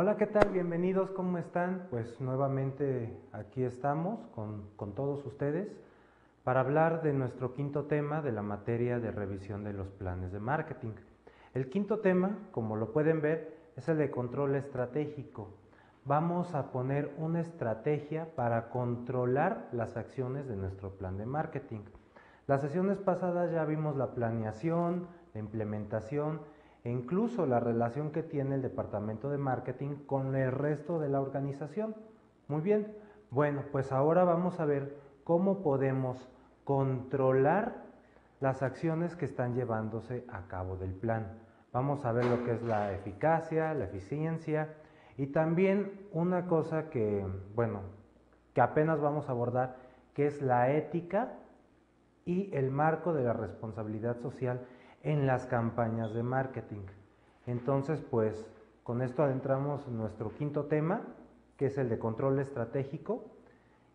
Hola, ¿qué tal? Bienvenidos, ¿cómo están? Pues nuevamente aquí estamos con todos ustedes para hablar de nuestro quinto tema de la materia de revisión de los planes de marketing. El quinto tema, como lo pueden ver, es el de control estratégico. Vamos a poner una estrategia para controlar las acciones de nuestro plan de marketing. Las sesiones pasadas ya vimos la planeación, la implementación e incluso la relación que tiene el departamento de marketing con el resto de la organización. Muy bien, bueno, pues ahora vamos a ver cómo podemos controlar las acciones que están llevándose a cabo del plan. Vamos a ver lo que es la eficacia, la eficiencia y también una cosa que, bueno, que apenas vamos a abordar, que es la ética y el marco de la responsabilidad social en las campañas de marketing. Entonces, pues, con esto adentramos en nuestro quinto tema, que es el de control estratégico.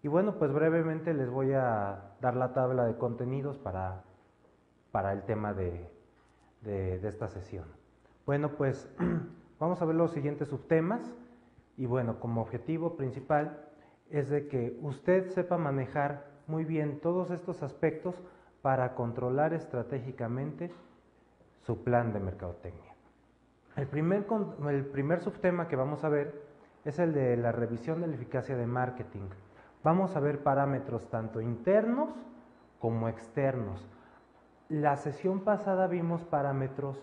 Y bueno, pues brevemente les voy a dar la tabla de contenidos para el tema de esta sesión. Bueno, pues vamos a ver los siguientes subtemas y bueno, como objetivo principal es de que usted sepa manejar muy bien todos estos aspectos para controlar estratégicamente su plan de mercadotecnia. El primer subtema que vamos a ver es el de la revisión de la eficacia de marketing. Vamos a ver parámetros tanto internos como externos. La sesión pasada vimos parámetros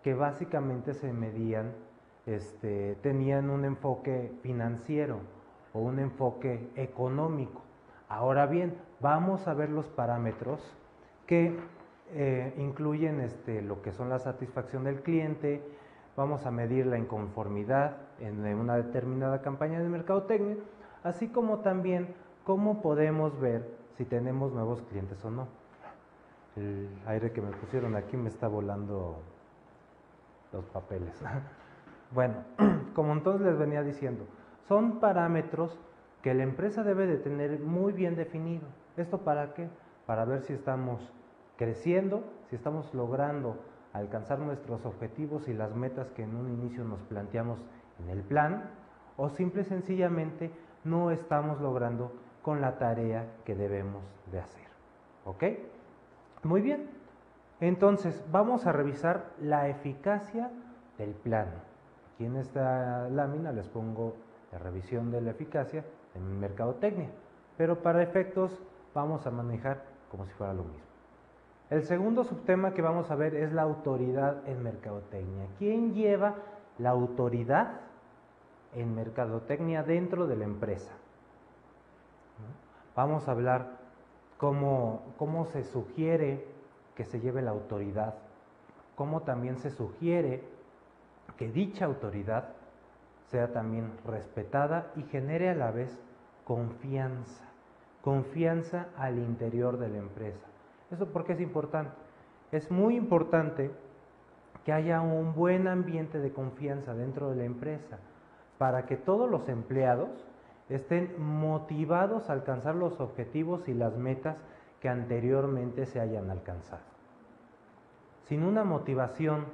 que básicamente se medían, tenían un enfoque financiero o un enfoque económico. Ahora bien, vamos a ver los parámetros que incluyen lo que son la satisfacción del cliente, vamos a medir la inconformidad en una determinada campaña de mercadotecnia, así como también cómo podemos ver si tenemos nuevos clientes o no. El aire que me pusieron aquí me está volando los papeles. Bueno, como entonces les venía diciendo, son parámetros que la empresa debe de tener muy bien definido. ¿Esto para qué? Para ver si estamos creciendo, si estamos logrando alcanzar nuestros objetivos y las metas que en un inicio nos planteamos en el plan, o simple y sencillamente no estamos logrando con la tarea que debemos de hacer. ¿Ok? Muy bien, entonces vamos a revisar la eficacia del plan. Aquí en esta lámina les pongo la revisión de la eficacia en mercadotecnia, pero para efectos vamos a manejar como si fuera lo mismo. El segundo subtema que vamos a ver es la autoridad en mercadotecnia. ¿Quién lleva la autoridad en mercadotecnia dentro de la empresa? Vamos a hablar cómo se sugiere que se lleve la autoridad, cómo también se sugiere que dicha autoridad sea también respetada y genere a la vez confianza al interior de la empresa. ¿Eso por qué es importante? Es muy importante que haya un buen ambiente de confianza dentro de la empresa para que todos los empleados estén motivados a alcanzar los objetivos y las metas que anteriormente se hayan alcanzado. Sin una motivación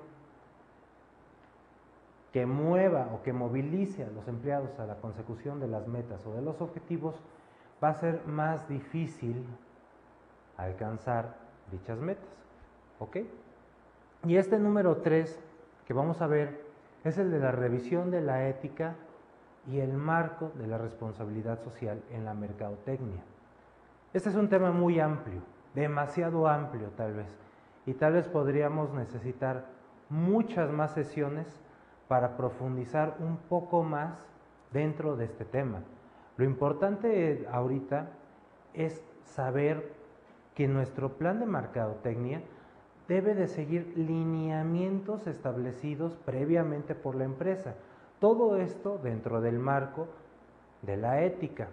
que mueva o que movilice a los empleados a la consecución de las metas o de los objetivos, va a ser más difícil alcanzar dichas metas. ¿Ok? Y este número 3 que vamos a ver es el de la revisión de la ética y el marco de la responsabilidad social en la mercadotecnia. Este es un tema muy amplio, demasiado amplio tal vez, y tal vez podríamos necesitar muchas más sesiones para profundizar un poco más dentro de este tema. Lo importante ahorita es saber que nuestro plan de mercadotecnia debe de seguir lineamientos establecidos previamente por la empresa. Todo esto dentro del marco de la ética.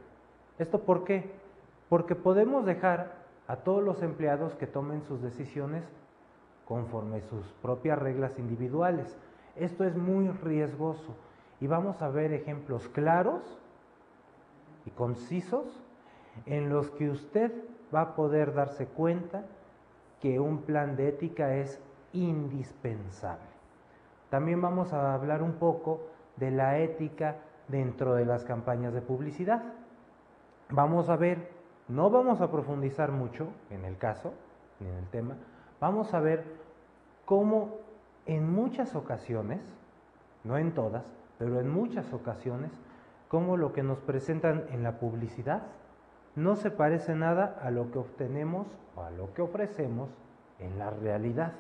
¿Esto por qué? Porque podemos dejar a todos los empleados que tomen sus decisiones conforme sus propias reglas individuales. Esto es muy riesgoso y vamos a ver ejemplos claros y concisos en los que usted va a poder darse cuenta que un plan de ética es indispensable. También vamos a hablar un poco de la ética dentro de las campañas de publicidad. Vamos a ver, no vamos a profundizar mucho en el caso, ni en el tema, vamos a ver cómo en muchas ocasiones, no en todas, pero en muchas ocasiones, cómo lo que nos presentan en la publicidad no se parece nada a lo que obtenemos o a lo que ofrecemos en la realidad.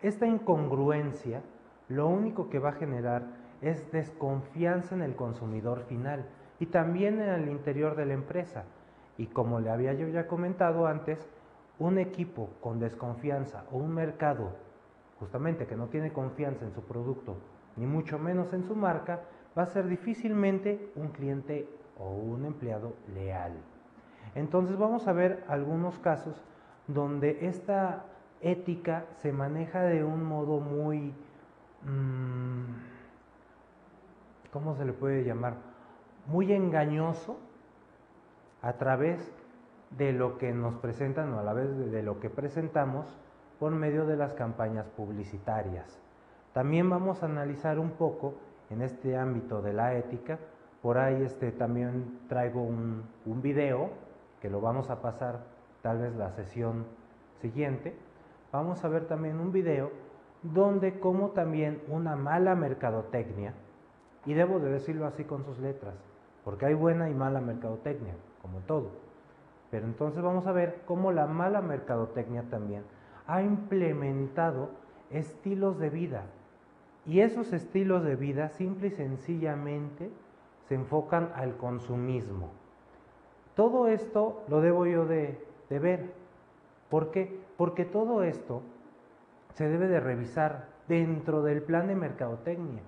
Esta incongruencia lo único que va a generar es desconfianza en el consumidor final y también en el interior de la empresa. Y como le había yo ya comentado antes, un equipo con desconfianza o un mercado justamente que no tiene confianza en su producto, ni mucho menos en su marca, va a ser difícilmente un cliente o un empleado leal. Entonces vamos a ver algunos casos donde esta ética se maneja de un modo muy, ¿cómo se le puede llamar? Muy engañoso a través de lo que nos presentan o a la vez de lo que presentamos por medio de las campañas publicitarias. También vamos a analizar un poco en este ámbito de la ética. Por ahí también traigo un video que lo vamos a pasar tal vez la sesión siguiente. Vamos a ver también un video donde como también una mala mercadotecnia, y debo de decirlo así con sus letras, porque hay buena y mala mercadotecnia, como todo. Pero entonces vamos a ver cómo la mala mercadotecnia también ha implementado estilos de vida. Y esos estilos de vida simple y sencillamente se enfocan al consumismo. Todo esto lo debo yo de ver. ¿Por qué? Porque todo esto se debe de revisar dentro del plan de mercadotecnia.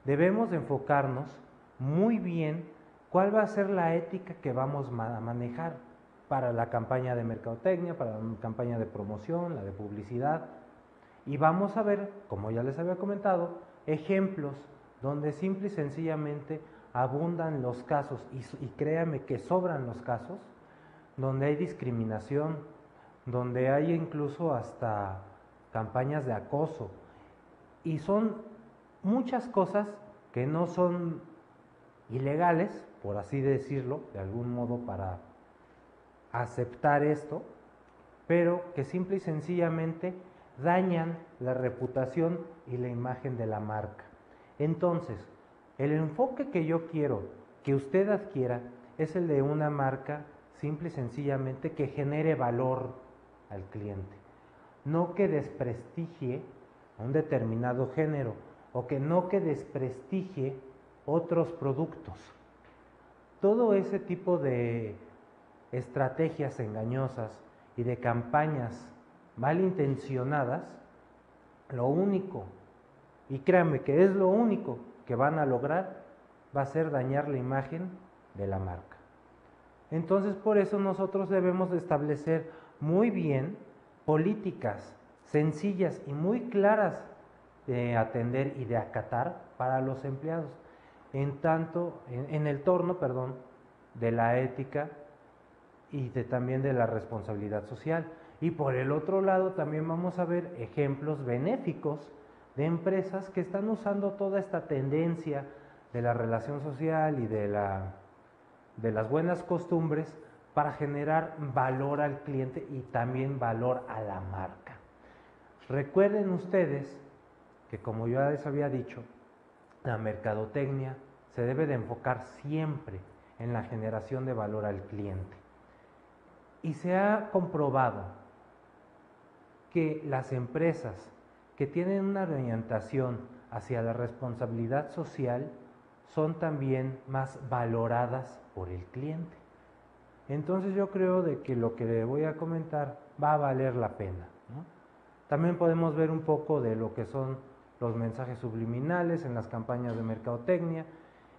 Debemos de enfocarnos muy bien cuál va a ser la ética que vamos a manejar para la campaña de mercadotecnia, para la campaña de promoción, la de publicidad. Y vamos a ver, como ya les había comentado, ejemplos donde simple y sencillamente abundan los casos, y créanme que sobran los casos, donde hay discriminación, donde hay incluso hasta campañas de acoso. Y son muchas cosas que no son ilegales, por así decirlo, de algún modo para aceptar esto, pero que simple y sencillamente dañan la reputación y la imagen de la marca. Entonces, el enfoque que yo quiero que usted adquiera es el de una marca simple y sencillamente que genere valor al cliente, no que desprestigie a un determinado género o que desprestigie otros productos. Todo ese tipo de estrategias engañosas y de campañas malintencionadas, lo único, y créanme que es lo único que van a lograr, va a ser dañar la imagen de la marca. Entonces, por eso nosotros debemos de establecer muy bien políticas sencillas y muy claras de atender y de acatar para los empleados, en el torno, de la ética y también de la responsabilidad social. Y por el otro lado también vamos a ver ejemplos benéficos de empresas que están usando toda esta tendencia de la relación social y de las buenas costumbres para generar valor al cliente y también valor a la marca. Recuerden ustedes que, como yo les había dicho, la mercadotecnia se debe de enfocar siempre en la generación de valor al cliente. Y se ha comprobado que las empresas que tienen una orientación hacia la responsabilidad social son también más valoradas por el cliente. Entonces yo creo de que lo que le voy a comentar va a valer la pena, ¿no? También podemos ver un poco de lo que son los mensajes subliminales en las campañas de mercadotecnia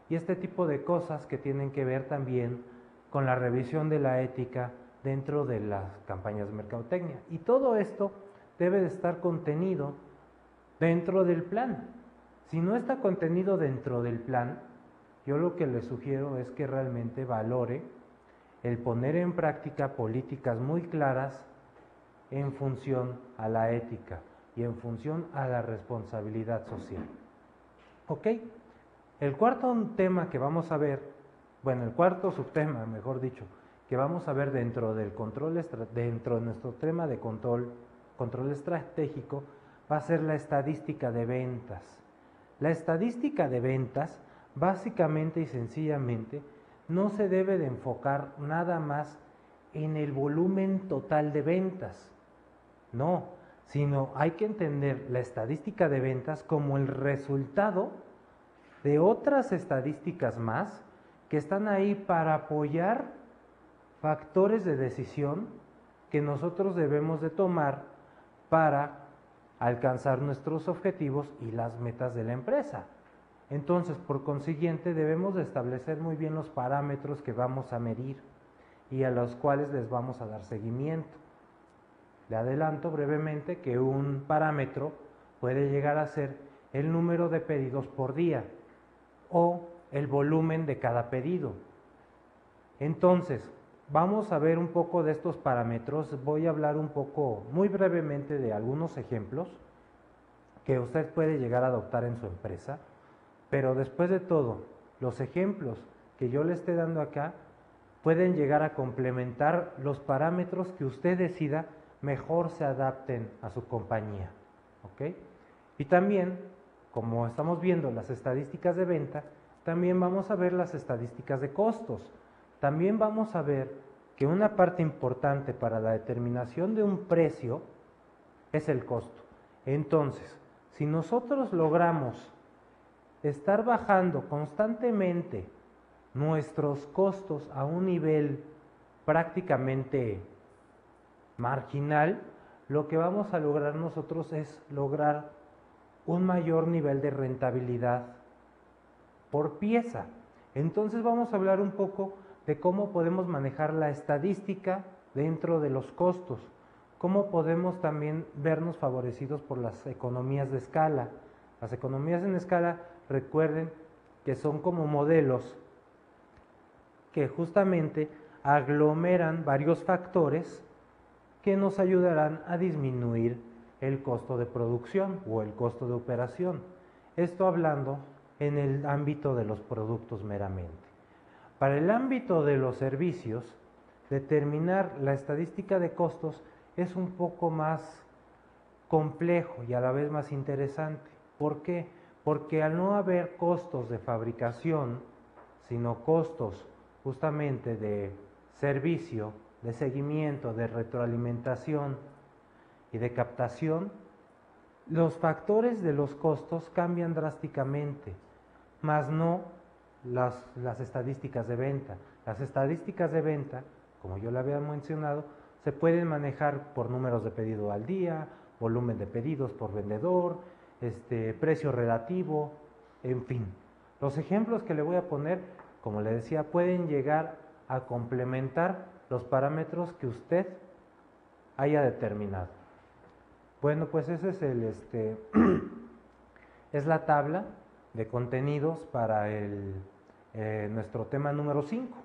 y este tipo de cosas que tienen que ver también con la revisión de la ética dentro de las campañas de mercadotecnia. Y todo esto debe de estar contenido dentro del plan. Si no está contenido dentro del plan, yo lo que le sugiero es que realmente valore el poner en práctica políticas muy claras en función a la ética y en función a la responsabilidad social. ¿Ok? El cuarto tema que vamos a ver, bueno, el cuarto subtema, mejor dicho, que vamos a ver dentro del dentro de nuestro tema de control estratégico, va a ser la estadística de ventas. La estadística de ventas, básicamente y sencillamente, no se debe de enfocar nada más en el volumen total de ventas, no, sino hay que entender la estadística de ventas como el resultado de otras estadísticas más que están ahí para apoyar factores de decisión que nosotros debemos de tomar para alcanzar nuestros objetivos y las metas de la empresa. Entonces, por consiguiente, debemos de establecer muy bien los parámetros que vamos a medir y a los cuales les vamos a dar seguimiento. Le adelanto brevemente que un parámetro puede llegar a ser el número de pedidos por día o el volumen de cada pedido. Entonces, vamos a ver un poco de estos parámetros. Voy a hablar un poco, muy brevemente, de algunos ejemplos que usted puede llegar a adoptar en su empresa, pero después de todo, los ejemplos que yo le esté dando acá pueden llegar a complementar los parámetros que usted decida mejor se adapten a su compañía, ¿ok? Y también, como estamos viendo las estadísticas de venta, también vamos a ver las estadísticas de costos. También vamos a ver que una parte importante para la determinación de un precio es el costo. Entonces, si nosotros logramos estar bajando constantemente nuestros costos a un nivel prácticamente marginal, lo que vamos a lograr nosotros es lograr un mayor nivel de rentabilidad por pieza. Entonces vamos a hablar un poco de cómo podemos manejar la estadística dentro de los costos, cómo podemos también vernos favorecidos por las economías de escala. Las economías en escala, recuerden que son como modelos que justamente aglomeran varios factores que nos ayudarán a disminuir el costo de producción o el costo de operación. Esto hablando en el ámbito de los productos meramente. Para el ámbito de los servicios, determinar la estadística de costos es un poco más complejo y a la vez más interesante. ¿Por qué? Porque al no haber costos de fabricación, sino costos justamente de servicio, de seguimiento, de retroalimentación y de captación, los factores de los costos cambian drásticamente, más no las estadísticas de venta. Las estadísticas de venta, como yo le había mencionado, se pueden manejar por números de pedido al día, volumen de pedidos por vendedor, precio relativo, en fin. Los ejemplos que le voy a poner, como le decía, pueden llegar a complementar los parámetros que usted haya determinado. Bueno, pues ese es es la tabla de contenidos para nuestro tema número 5,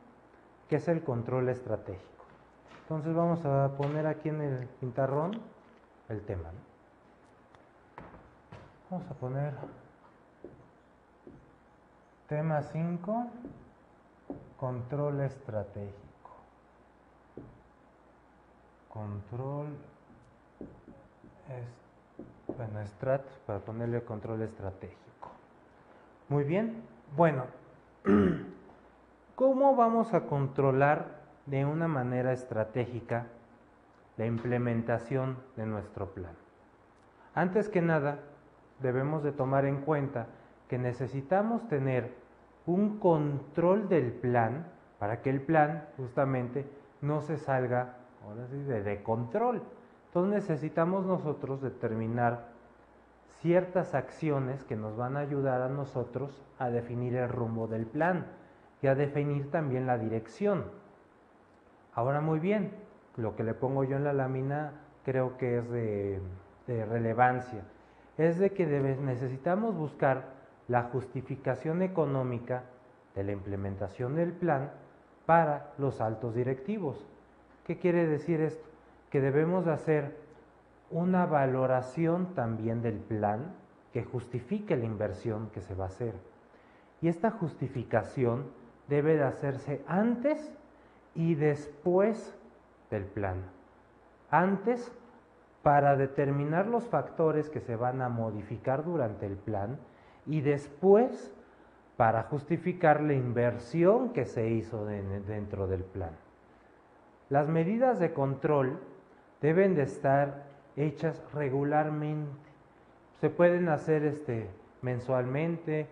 que es el control estratégico. Entonces vamos a poner aquí en el pizarrón el tema, ¿no? Vamos a poner tema 5, control estratégico. Control, strat, para ponerle control estratégico. Muy bien, bueno, ¿cómo vamos a controlar de una manera estratégica la implementación de nuestro plan? Antes que nada, debemos de tomar en cuenta que necesitamos tener un control del plan para que el plan justamente no se salga ahora sí de control. Entonces necesitamos nosotros determinar ciertas acciones que nos van a ayudar a nosotros a definir el rumbo del plan y a definir también la dirección. Ahora muy bien, lo que le pongo yo en la lámina creo que es de relevancia. Es de que necesitamos buscar la justificación económica de la implementación del plan para los altos directivos. ¿Qué quiere decir esto? Que debemos de hacer una valoración también del plan que justifique la inversión que se va a hacer. Y esta justificación debe de hacerse antes y después del plan. Antes, para determinar los factores que se van a modificar durante el plan, y después para justificar la inversión que se hizo dentro del plan. Las medidas de control deben de estar hechas regularmente. Se pueden hacer mensualmente,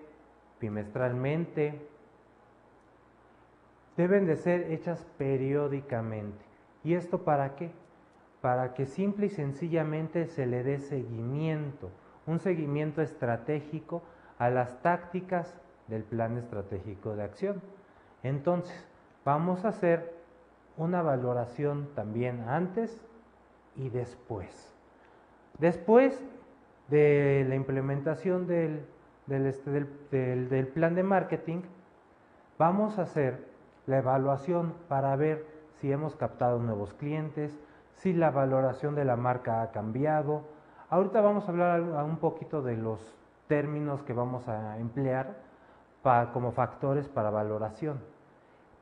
bimestralmente. Deben de ser hechas periódicamente. ¿Y esto para qué? Para que simple y sencillamente se le dé seguimiento, un seguimiento estratégico a las tácticas del plan estratégico de acción. Entonces, vamos a hacer una valoración también antes y después. Después de la implementación del plan de marketing, vamos a hacer la evaluación para ver si hemos captado nuevos clientes, si la valoración de la marca ha cambiado. Ahorita vamos a hablar un poquito de los términos que vamos a emplear como factores para valoración,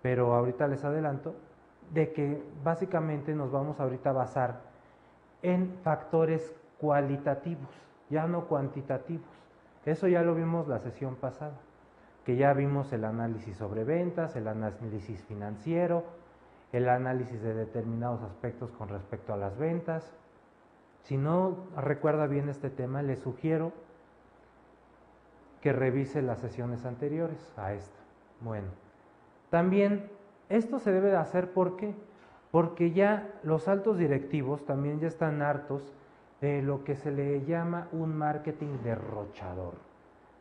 pero ahorita les adelanto de que básicamente nos vamos ahorita a basar en factores cualitativos, ya no cuantitativos. Eso ya lo vimos la sesión pasada, que ya vimos el análisis sobre ventas, el análisis financiero, el análisis de determinados aspectos con respecto a las ventas. Si no recuerda bien este tema, le sugiero que revise las sesiones anteriores a esta. Bueno, también esto se debe de hacer, ¿por qué? Porque ya los altos directivos también ya están hartos de lo que se le llama un marketing derrochador.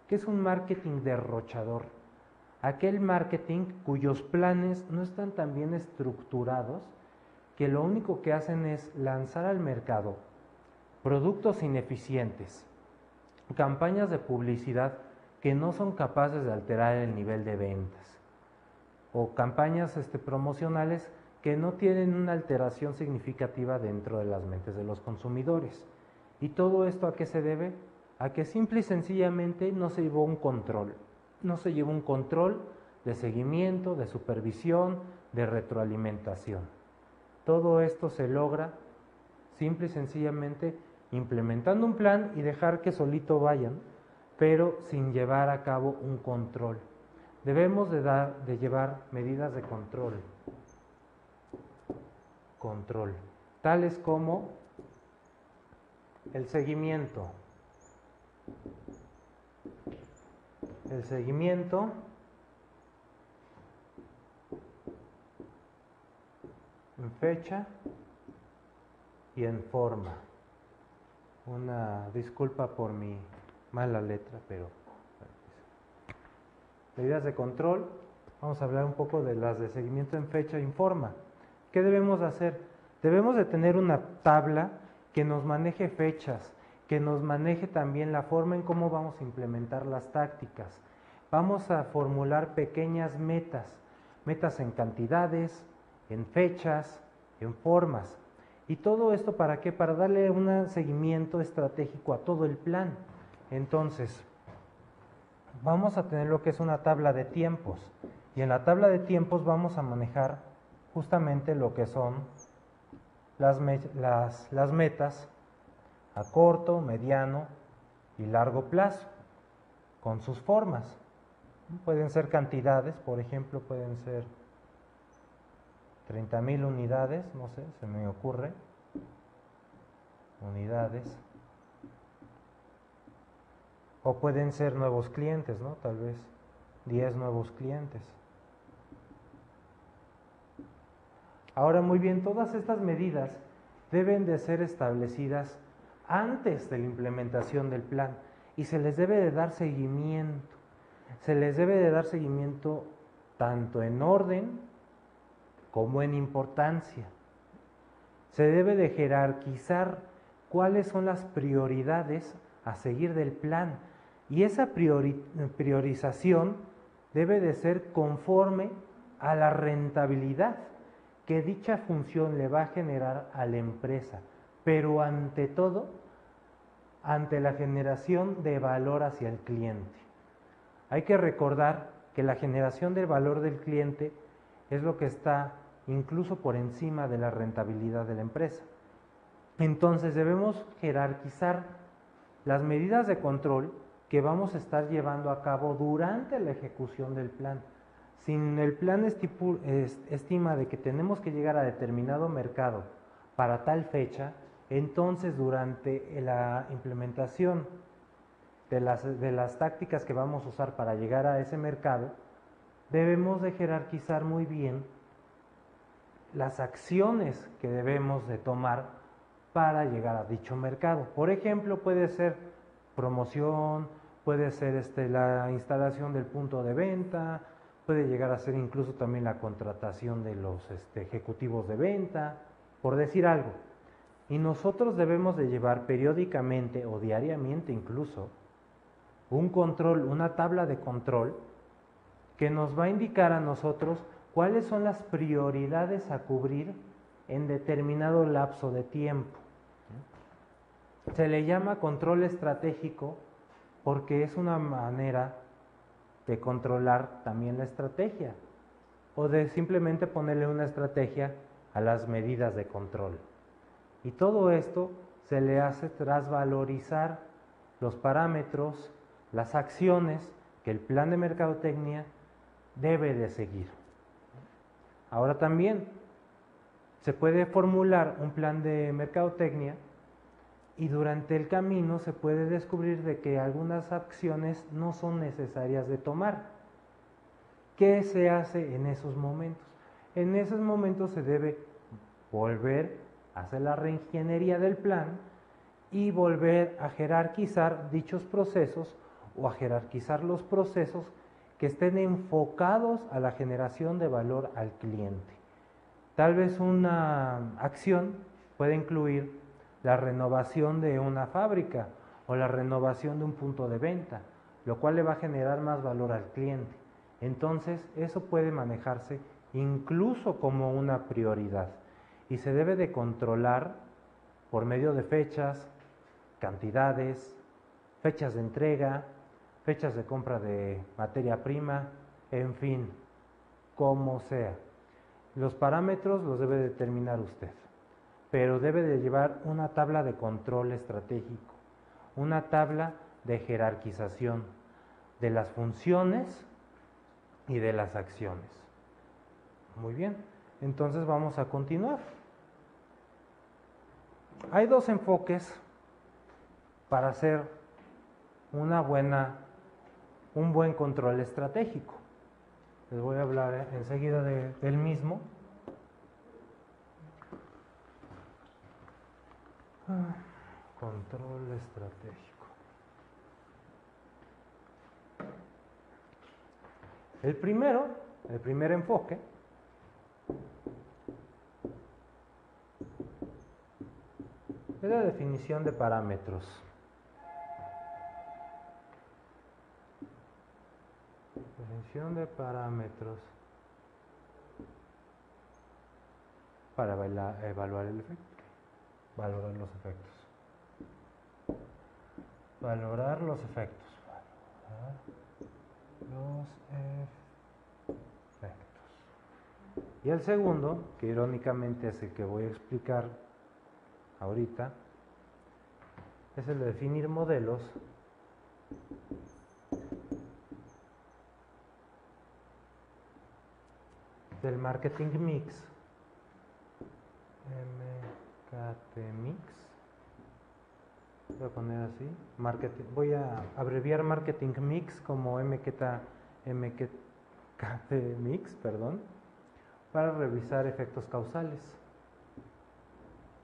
¿Qué es un marketing derrochador? Aquel marketing cuyos planes no están tan bien estructurados, que lo único que hacen es lanzar al mercado productos ineficientes, campañas de publicidad que no son capaces de alterar el nivel de ventas, o campañas promocionales que no tienen una alteración significativa dentro de las mentes de los consumidores. ¿Y todo esto a qué se debe? A que simple y sencillamente no se llevó un control. No se llevó un control de seguimiento, de supervisión, de retroalimentación. Todo esto se logra simple y sencillamente implementando un plan y dejar que solito vayan, pero sin llevar a cabo un control. Debemos de llevar medidas de control, tales como el seguimiento. El seguimiento en fecha y en forma. Una disculpa por mi mala letra, pero medidas de control. Vamos a hablar un poco de las de seguimiento en fecha y en forma. ¿Qué debemos hacer? Debemos de tener una tabla que nos maneje fechas, que nos maneje también la forma en cómo vamos a implementar las tácticas. Vamos a formular pequeñas metas en cantidades, en fechas, en formas. ¿Y todo esto para qué? Para darle un seguimiento estratégico a todo el plan. Entonces, vamos a tener lo que es una tabla de tiempos. Y en la tabla de tiempos vamos a manejar justamente lo que son las metas a corto, mediano y largo plazo, con sus formas. Pueden ser cantidades, por ejemplo, pueden ser 30,000 unidades, no sé, se me ocurre, unidades. O pueden ser nuevos clientes, ¿no? Tal vez 10 nuevos clientes. Ahora, muy bien, todas estas medidas deben de ser establecidas antes de la implementación del plan y se les debe de dar seguimiento. Se les debe de dar seguimiento tanto en orden como en importancia. Se debe de jerarquizar cuáles son las prioridades a seguir del plan y esa priorización debe de ser conforme a la rentabilidad que dicha función le va a generar a la empresa, pero ante todo, ante la generación de valor hacia el cliente. Hay que recordar que la generación del valor del cliente es lo que está incluso por encima de la rentabilidad de la empresa. Entonces debemos jerarquizar las medidas de control que vamos a estar llevando a cabo durante la ejecución del plan. Si el plan estima de que tenemos que llegar a determinado mercado para tal fecha, entonces durante la implementación de las tácticas que vamos a usar para llegar a ese mercado, debemos de jerarquizar muy bien las acciones que debemos de tomar para llegar a dicho mercado. Por ejemplo, puede ser promoción, puede ser la instalación del punto de venta, puede llegar a ser incluso también la contratación de los ejecutivos de venta, por decir algo. Y nosotros debemos de llevar periódicamente o diariamente incluso un control, una tabla de control que nos va a indicar a nosotros cuáles son las prioridades a cubrir en determinado lapso de tiempo. Se le llama control estratégico porque es una manera de controlar también la estrategia o de simplemente ponerle una estrategia a las medidas de control. Y todo esto se le hace tras valorizar los parámetros, las acciones que el plan de mercadotecnia debe de seguir. Ahora también se puede formular un plan de mercadotecnia y durante el camino se puede descubrir de que algunas acciones no son necesarias de tomar. ¿Qué se hace en esos momentos? En esos momentos se debe volver a hacer la reingeniería del plan y volver a jerarquizar dichos procesos o a jerarquizar los procesos que estén enfocados a la generación de valor al cliente. Tal vez una acción puede incluir la renovación de una fábrica o la renovación de un punto de venta, lo cual le va a generar más valor al cliente. Entonces, eso puede manejarse incluso como una prioridad y se debe de controlar por medio de fechas, cantidades, fechas de entrega, fechas de compra de materia prima, en fin, como sea. Los parámetros los debe determinar usted, pero debe de llevar una tabla de control estratégico, una tabla de jerarquización de las funciones y de las acciones. Muy bien, entonces vamos a continuar. Hay dos enfoques para hacer un buen control estratégico. Les voy a hablar enseguida del mismo. Control estratégico. El primer enfoque es la definición de parámetros. Definición de parámetros para evaluar el efecto. Valorar los efectos. Valorar los efectos. Valorar los efectos. Y el segundo, que irónicamente es el que voy a explicar ahorita, es el de definir modelos del marketing mix. MKT mix. Voy a poner así, voy a abreviar marketing mix como MKT mix, perdón, para revisar efectos causales.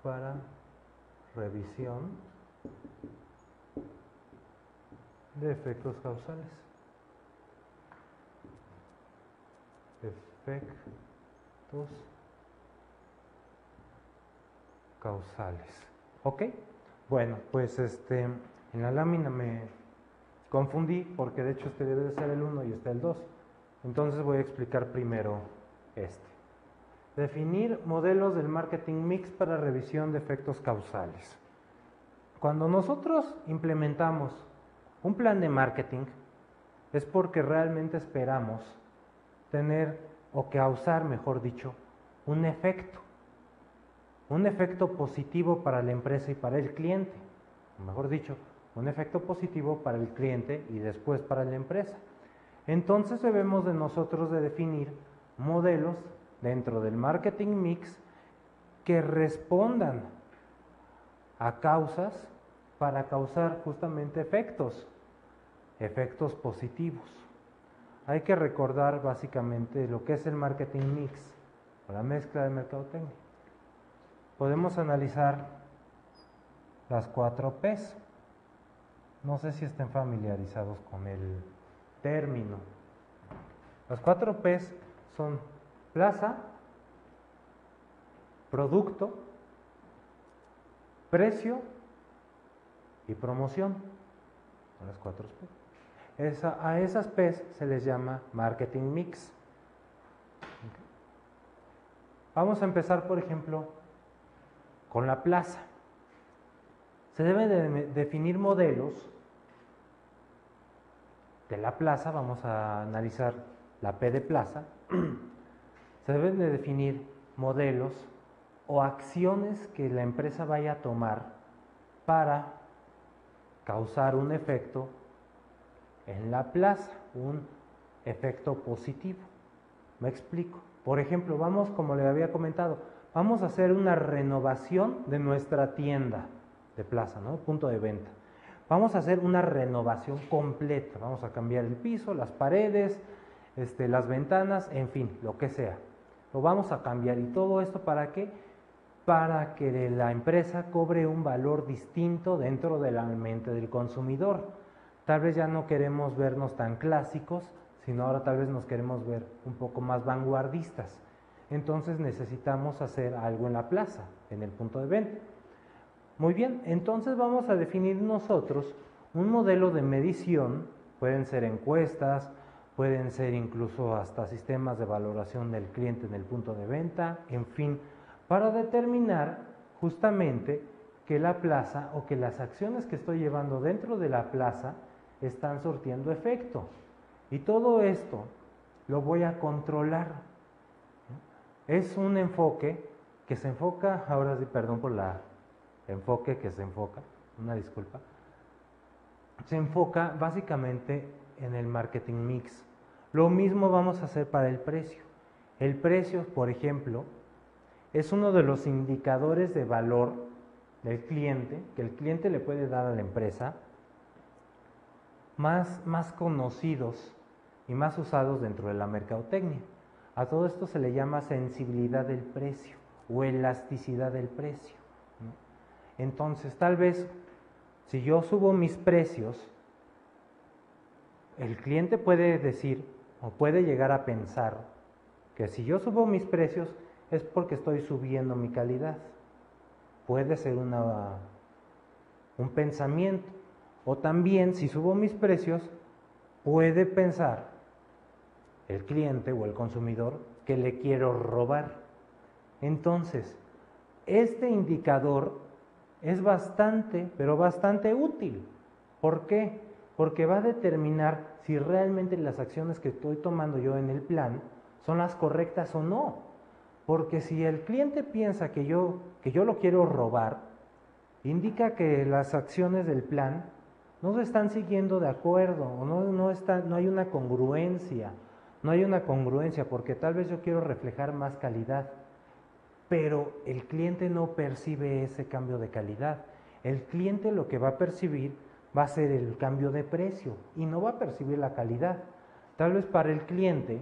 Para revisión de efectos causales. Efectos causales. ¿Ok? Bueno, pues en la lámina me confundí porque de hecho este debe de ser el 1 y este el 2. Entonces voy a explicar primero este. Definir modelos del marketing mix para revisión de efectos causales. Cuando nosotros implementamos un plan de marketing, es porque realmente esperamos tener o causar, mejor dicho, un efecto positivo para la empresa y para el cliente, mejor dicho, un efecto positivo para el cliente y después para la empresa. Entonces debemos de nosotros de definir modelos dentro del marketing mix que respondan a causas para causar justamente efectos positivos. Hay que recordar básicamente lo que es el marketing mix o la mezcla de mercadotecnia. Podemos analizar las 4 P's. No sé si estén familiarizados con el término. Las 4 P's son plaza, producto, precio y promoción. Son las 4 P's. A esas P's se les llama marketing mix. Vamos a empezar, por ejemplo, con la plaza. Se deben de definir modelos de la plaza. Vamos a analizar la P de plaza. Se deben de definir modelos o acciones que la empresa vaya a tomar para causar un efecto en la plaza, un efecto positivo. Me explico. Por ejemplo, vamos, como le había comentado, vamos a hacer una renovación de nuestra tienda de plaza, ¿no? Punto de venta. Vamos a hacer una renovación completa. Vamos a cambiar el piso, las paredes, las ventanas, en fin, lo que sea. Lo vamos a cambiar. ¿Y todo esto para qué? Para que la empresa cobre un valor distinto dentro de la mente del consumidor. Tal vez ya no queremos vernos tan clásicos, sino ahora tal vez nos queremos ver un poco más vanguardistas. Entonces necesitamos hacer algo en la plaza, en el punto de venta. Muy bien, entonces vamos a definir nosotros un modelo de medición. Pueden ser encuestas, pueden ser incluso hasta sistemas de valoración del cliente en el punto de venta, en fin, para determinar justamente que la plaza o que las acciones que estoy llevando dentro de la plaza están surtiendo efecto. Y todo esto lo voy a controlar. Es un enfoque que se enfoca, ahora sí, perdón por la enfoque que se enfoca, una disculpa, se enfoca básicamente en el marketing mix. Lo mismo vamos a hacer para el precio. El precio, por ejemplo, es uno de los indicadores de valor del cliente, que el cliente le puede dar a la empresa, más conocidos y más usados dentro de la mercadotecnia. A todo esto se le llama sensibilidad del precio o elasticidad del precio. Entonces, tal vez, si yo subo mis precios, el cliente puede decir o puede llegar a pensar que si yo subo mis precios es porque estoy subiendo mi calidad. Puede ser un pensamiento. O también, si subo mis precios, puede pensar el cliente o el consumidor que le quiero robar. Entonces, este indicador es bastante, pero bastante útil. ¿Por qué? Porque va a determinar si realmente las acciones que estoy tomando yo en el plan son las correctas o no. Porque si el cliente piensa que yo lo quiero robar, indica que las acciones del plan no se están siguiendo de acuerdo, o no hay una congruencia. No hay una congruencia porque tal vez yo quiero reflejar más calidad, pero el cliente no percibe ese cambio de calidad. El cliente lo que va a percibir va a ser el cambio de precio y no va a percibir la calidad. Tal vez para el cliente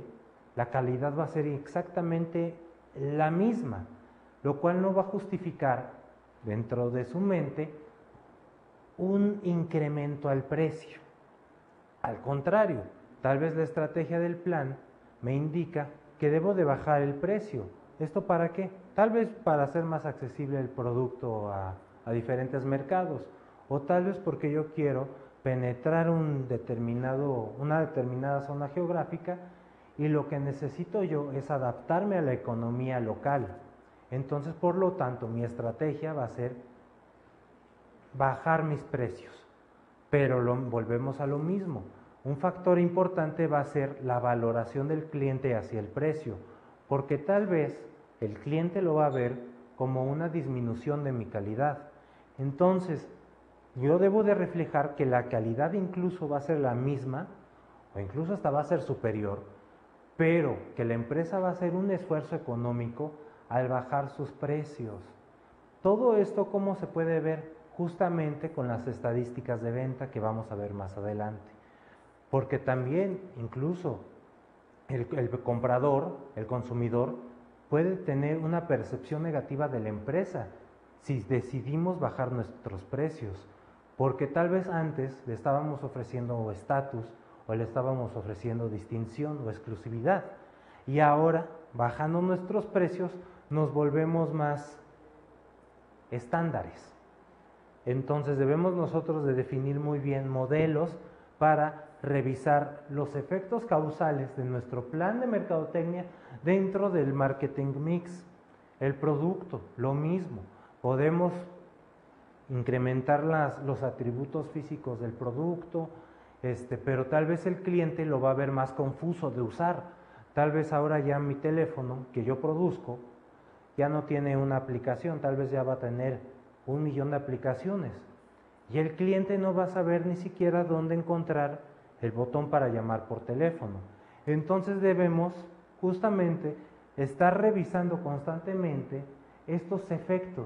la calidad va a ser exactamente la misma, lo cual no va a justificar dentro de su mente un incremento al precio. Al contrario, tal vez la estrategia del plan me indica que debo de bajar el precio. ¿Esto para qué? Tal vez para hacer más accesible el producto a diferentes mercados, o tal vez porque yo quiero penetrar una determinada zona geográfica y lo que necesito yo es adaptarme a la economía local. Entonces, por lo tanto, mi estrategia va a ser bajar mis precios. Pero volvemos a lo mismo. Un factor importante va a ser la valoración del cliente hacia el precio, porque tal vez el cliente lo va a ver como una disminución de mi calidad. Entonces, yo debo de reflejar que la calidad incluso va a ser la misma, o incluso hasta va a ser superior, pero que la empresa va a hacer un esfuerzo económico al bajar sus precios. Todo esto, ¿cómo se puede ver? Justamente con las estadísticas de venta que vamos a ver más adelante. Porque también, incluso, el comprador, el consumidor, puede tener una percepción negativa de la empresa si decidimos bajar nuestros precios. Porque tal vez antes le estábamos ofreciendo estatus o le estábamos ofreciendo distinción o exclusividad. Y ahora, bajando nuestros precios, nos volvemos más estándares. Entonces debemos nosotros de definir muy bien modelos para revisar los efectos causales de nuestro plan de mercadotecnia dentro del marketing mix. El producto, lo mismo. Podemos incrementar los atributos físicos del producto, pero tal vez el cliente lo va a ver más confuso de usar. Tal vez ahora ya mi teléfono que yo produzco ya no tiene una aplicación, tal vez ya va a tener 1 millón de aplicaciones. Y el cliente no va a saber ni siquiera dónde encontrar el botón para llamar por teléfono. Entonces debemos justamente estar revisando constantemente estos efectos.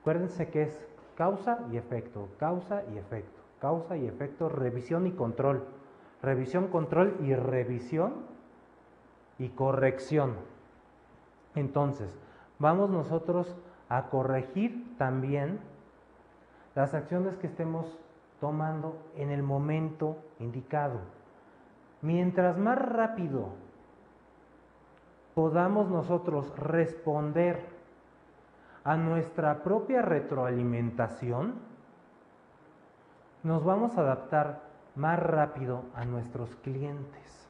Acuérdense que es causa y efecto, causa y efecto, causa y efecto, revisión y control. Revisión, control y revisión y corrección. Entonces, vamos nosotros a corregir también las acciones que estemos tomando en el momento indicado. Mientras más rápido podamos nosotros responder a nuestra propia retroalimentación, nos vamos a adaptar más rápido a nuestros clientes.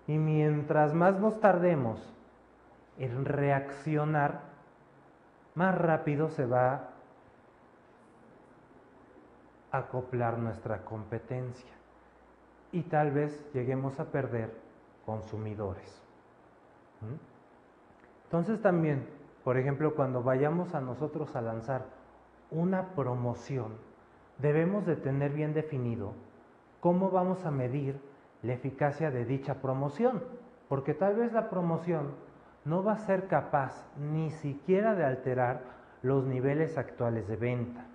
Y mientras más nos tardemos en reaccionar, más rápido se va a acoplar nuestra competencia y tal vez lleguemos a perder consumidores. Entonces también, por ejemplo, cuando vayamos a nosotros a lanzar una promoción, debemos de tener bien definido cómo vamos a medir la eficacia de dicha promoción, porque tal vez la promoción no va a ser capaz ni siquiera de alterar los niveles actuales de venta.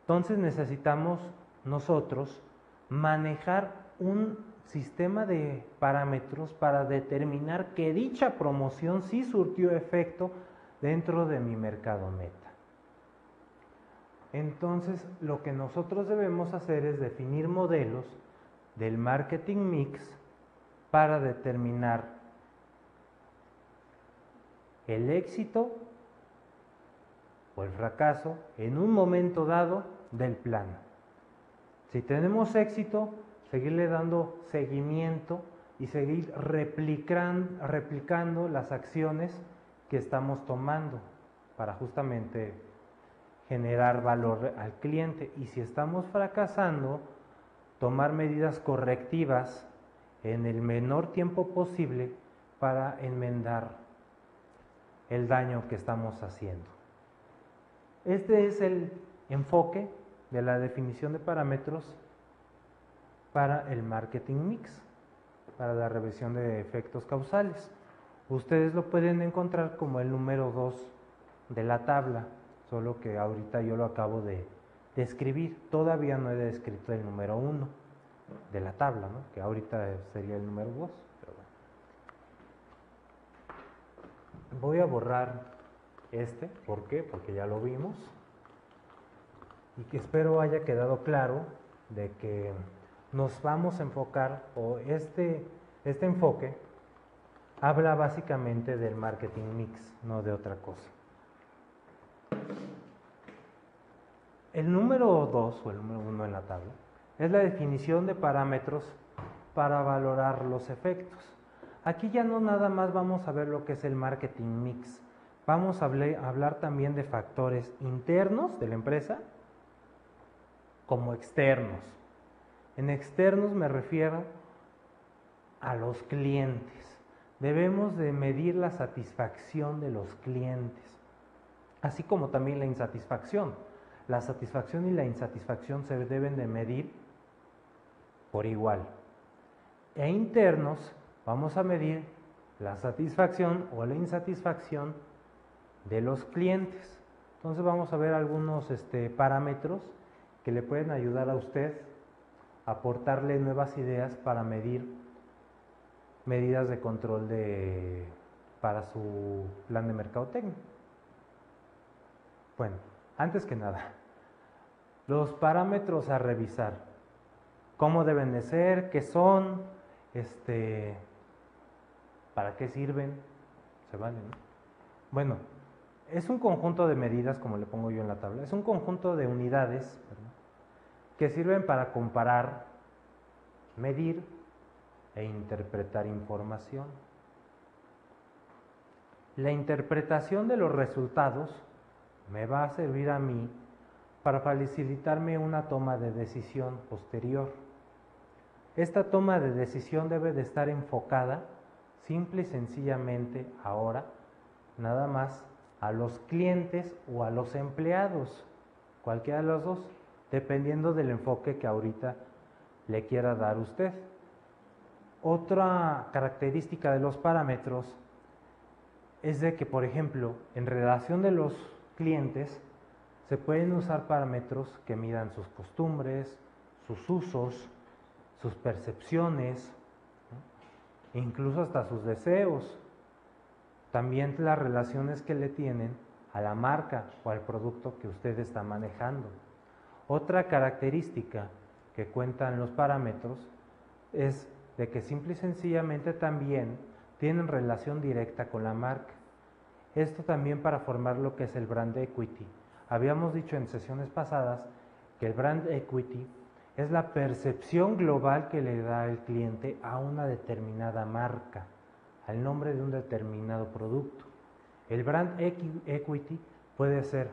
Entonces necesitamos nosotros manejar un sistema de parámetros para determinar que dicha promoción sí surtió efecto dentro de mi mercado meta. Entonces lo que nosotros debemos hacer es definir modelos del marketing mix para determinar el éxito o el fracaso en un momento dado del plan. Si tenemos éxito, seguirle dando seguimiento y seguir replicando las acciones que estamos tomando para justamente generar valor al cliente. Y si estamos fracasando, tomar medidas correctivas en el menor tiempo posible para enmendar el daño que estamos haciendo. Este es el enfoque de la definición de parámetros para el marketing mix, para la revisión de efectos causales. Ustedes lo pueden encontrar como el número 2 de la tabla, solo que ahorita yo lo acabo de escribir. Todavía no he descrito el número 1 de la tabla, ¿no? Que ahorita sería el número 2. Pero bueno. Voy a borrar ¿por qué? Porque ya lo vimos. Y que espero haya quedado claro de que nos vamos a enfocar, o este enfoque habla básicamente del marketing mix, no de otra cosa. El número 2 o el número 1 en la tabla es la definición de parámetros para valorar los efectos. Aquí ya no nada más vamos a ver lo que es el marketing mix, vamos a hablar también de factores internos de la empresa como externos. En externos me refiero a los clientes. Debemos de medir la satisfacción de los clientes, así como también la insatisfacción. La satisfacción y la insatisfacción se deben de medir por igual. E internos, vamos a medir la satisfacción o la insatisfacción de los clientes. Entonces vamos a ver algunos parámetros que le pueden ayudar a usted a aportarle nuevas ideas para medir medidas de control para su plan de mercadotecnia. Bueno, antes que nada, los parámetros a revisar. ¿Cómo deben de ser? ¿Qué son? ¿Para qué sirven? ¿Se valen? Bueno, es un conjunto de medidas, como le pongo yo en la tabla, es un conjunto de unidades, ¿verdad?, que sirven para comparar, medir e interpretar información. La interpretación de los resultados me va a servir a mí para facilitarme una toma de decisión posterior. Esta toma de decisión debe de estar enfocada simple y sencillamente ahora nada más a los clientes o a los empleados, cualquiera de los dos, dependiendo del enfoque que ahorita le quiera dar usted. Otra característica de los parámetros es de que, por ejemplo, en relación de los clientes, se pueden usar parámetros que midan sus costumbres, sus usos, sus percepciones, ¿no?, incluso hasta sus deseos. También las relaciones que le tienen a la marca o al producto que usted está manejando. Otra característica que cuentan los parámetros es de que simple y sencillamente también tienen relación directa con la marca. Esto también para formar lo que es el brand equity. Habíamos dicho en sesiones pasadas que el brand equity es la percepción global que le da el cliente a una determinada marca, al nombre de un determinado producto. El brand equity puede ser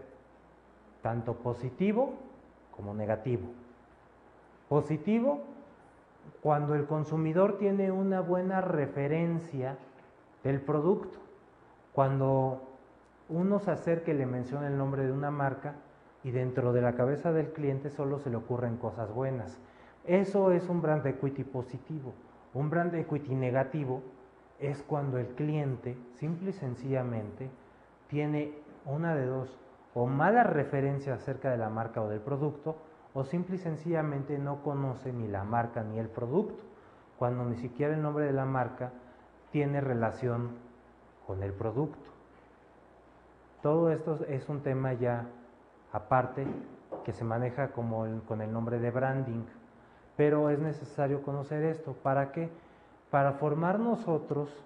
tanto positivo como negativo. Positivo, cuando el consumidor tiene una buena referencia del producto. Cuando uno se acerca y le menciona el nombre de una marca y dentro de la cabeza del cliente solo se le ocurren cosas buenas. Eso es un brand equity positivo. Un brand equity negativo es cuando el cliente simple y sencillamente tiene una de dos, o mala referencia acerca de la marca o del producto, o simple y sencillamente no conoce ni la marca ni el producto, cuando ni siquiera el nombre de la marca tiene relación con el producto. Todo esto es un tema ya aparte que se maneja con el nombre de branding, pero es necesario conocer esto. ¿Para qué? Para formar nosotros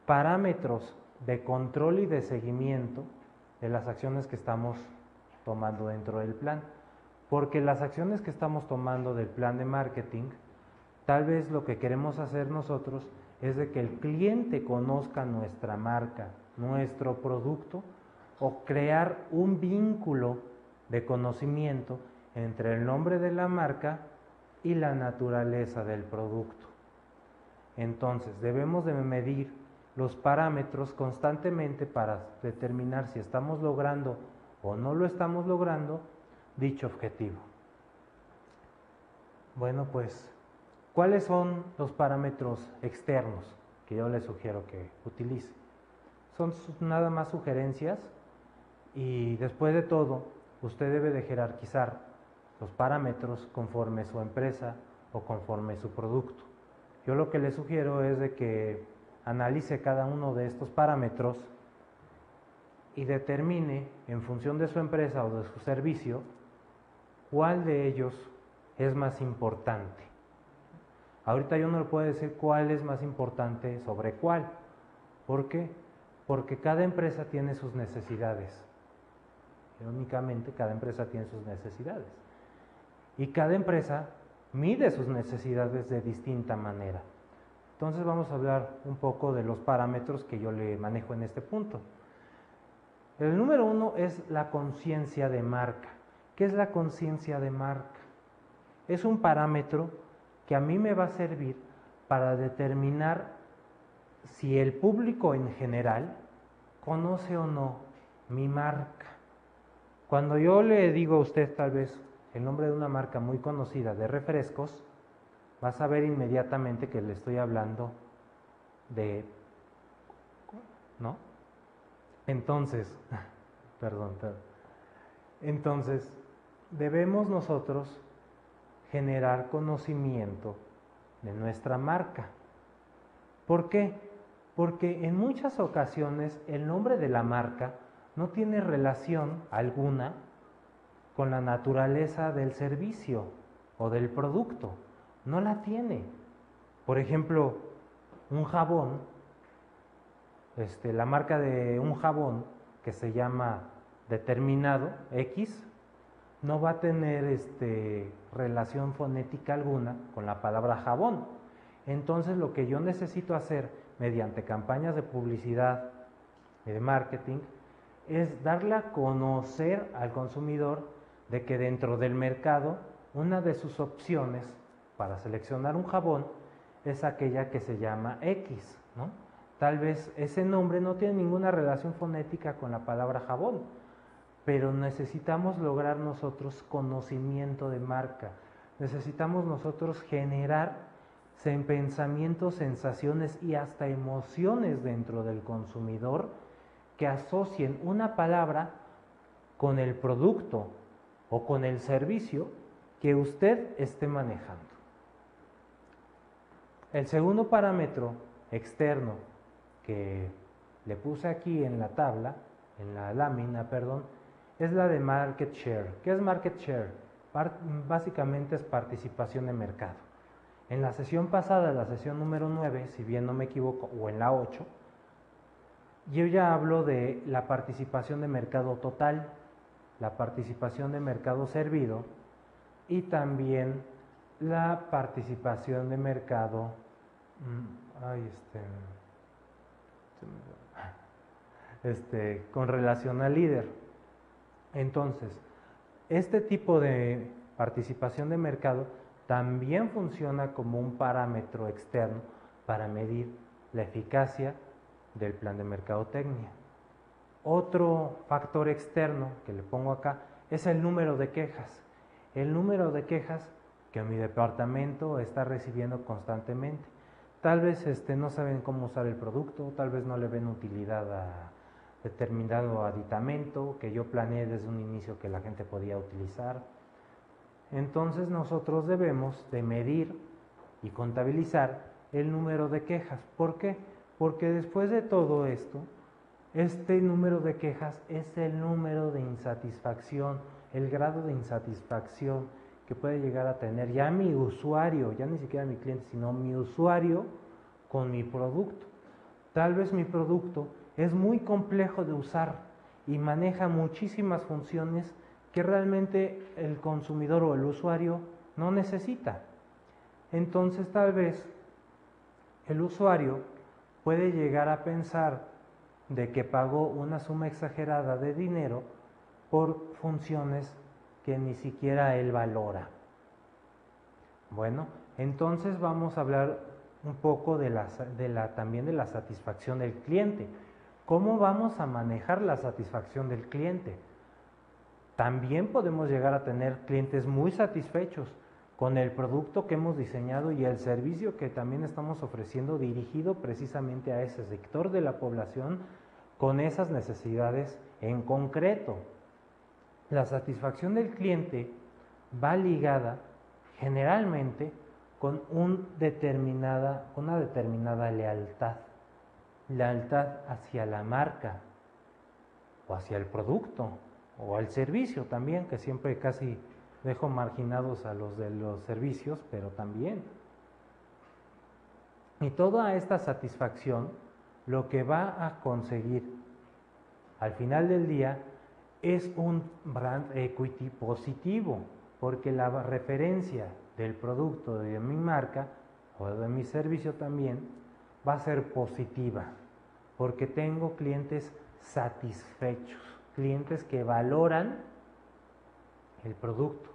parámetros de control y de seguimiento de las acciones que estamos tomando dentro del plan. Porque las acciones que estamos tomando del plan de marketing, tal vez lo que queremos hacer nosotros es de que el cliente conozca nuestra marca, nuestro producto, o crear un vínculo de conocimiento entre el nombre de la marca y la naturaleza del producto. Entonces, debemos de medir los parámetros constantemente para determinar si estamos logrando o no lo estamos logrando dicho objetivo. Bueno, pues, ¿cuáles son los parámetros externos que yo les sugiero que utilice? Son nada más sugerencias y después de todo, usted debe de jerarquizar los parámetros conforme su empresa o conforme su producto. Yo lo que le sugiero es de que analice cada uno de estos parámetros y determine en función de su empresa o de su servicio cuál de ellos es más importante. Ahorita yo no le puedo decir cuál es más importante sobre cuál. ¿Por qué? Porque cada empresa tiene sus necesidades. Irónicamente, cada empresa tiene sus necesidades. Y cada empresa mide sus necesidades de distinta manera. Entonces vamos a hablar un poco de los parámetros que yo le manejo en este punto. El número 1 es la conciencia de marca. ¿Qué es la conciencia de marca? Es un parámetro que a mí me va a servir para determinar si el público en general conoce o no mi marca. Cuando yo le digo a usted tal vez el nombre de una marca muy conocida de refrescos, va a saber inmediatamente que le estoy hablando de, ¿no? Entonces, perdón. Entonces, debemos nosotros generar conocimiento de nuestra marca. ¿Por qué? Porque en muchas ocasiones el nombre de la marca no tiene relación alguna con la naturaleza del servicio o del producto. No la tiene. Por ejemplo, un jabón, la marca de un jabón que se llama determinado X, no va a tener relación fonética alguna con la palabra jabón. Entonces lo que yo necesito hacer mediante campañas de publicidad y de marketing es darle a conocer al consumidor de que dentro del mercado una de sus opciones para seleccionar un jabón es aquella que se llama X, ¿no? Tal vez ese nombre no tiene ninguna relación fonética con la palabra jabón, pero necesitamos lograr nosotros conocimiento de marca. Necesitamos nosotros generar pensamientos, sensaciones y hasta emociones dentro del consumidor que asocien una palabra con el producto o con el servicio que usted esté manejando. El segundo parámetro externo que le puse aquí en la tabla, en la lámina, perdón, es la de market share. ¿Qué es market share? Básicamente es participación de mercado. En la sesión pasada, la sesión número 9, si bien no me equivoco, o en la 8, yo ya hablo de la participación de mercado total, la participación de mercado servido y también la participación de mercado con relación al líder. Entonces, este tipo de participación de mercado también funciona como un parámetro externo para medir la eficacia del plan de mercadotecnia. Otro factor externo que le pongo acá es el número de quejas. El número de quejas que mi departamento está recibiendo constantemente. Tal vez no saben cómo usar el producto, tal vez no le ven utilidad a determinado aditamento que yo planeé desde un inicio que la gente podía utilizar. Entonces nosotros debemos de medir y contabilizar el número de quejas. ¿Por qué? Porque después de todo esto, este número de quejas es el número de insatisfacción, el grado de insatisfacción que puede llegar a tener ya mi usuario, ya ni siquiera mi cliente, sino mi usuario con mi producto. Tal vez mi producto es muy complejo de usar y maneja muchísimas funciones que realmente el consumidor o el usuario no necesita. Entonces tal vez el usuario puede llegar a pensar de que pagó una suma exagerada de dinero por funciones que ni siquiera él valora. Bueno, entonces vamos a hablar un poco también de la satisfacción del cliente. ¿Cómo vamos a manejar la satisfacción del cliente? También podemos llegar a tener clientes muy satisfechos con el producto que hemos diseñado y el servicio que también estamos ofreciendo dirigido precisamente a ese sector de la población con esas necesidades en concreto. La satisfacción del cliente va ligada generalmente con una determinada lealtad hacia la marca o hacia el producto o al servicio también, que siempre casi dejo marginados a los de los servicios, pero también. Y toda esta satisfacción lo que va a conseguir al final del día es un brand equity positivo, porque la referencia del producto de mi marca o de mi servicio también va a ser positiva, porque tengo clientes satisfechos, clientes que valoran el producto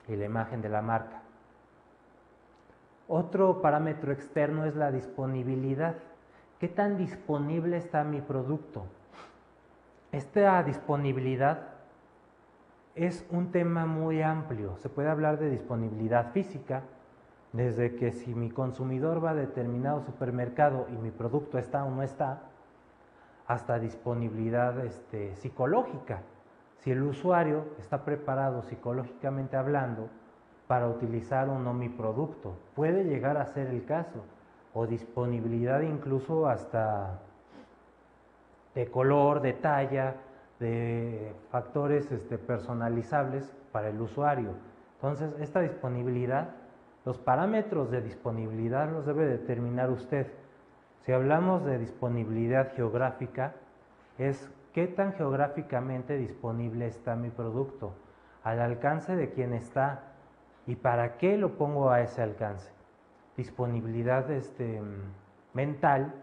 y la imagen de la marca. Otro parámetro externo es la disponibilidad. ¿Qué tan disponible está mi producto? Esta disponibilidad es un tema muy amplio. Se puede hablar de disponibilidad física, desde que si mi consumidor va a determinado supermercado y mi producto está o no está, hasta disponibilidad psicológica. Si el usuario está preparado psicológicamente hablando para utilizar o no mi producto, puede llegar a ser el caso. O disponibilidad incluso hasta de color, de talla, de factores personalizables para el usuario. Entonces, esta disponibilidad, los parámetros de disponibilidad los debe determinar usted. Si hablamos de disponibilidad geográfica, es qué tan geográficamente disponible está mi producto, al alcance de quién está y para qué lo pongo a ese alcance. Disponibilidad mental,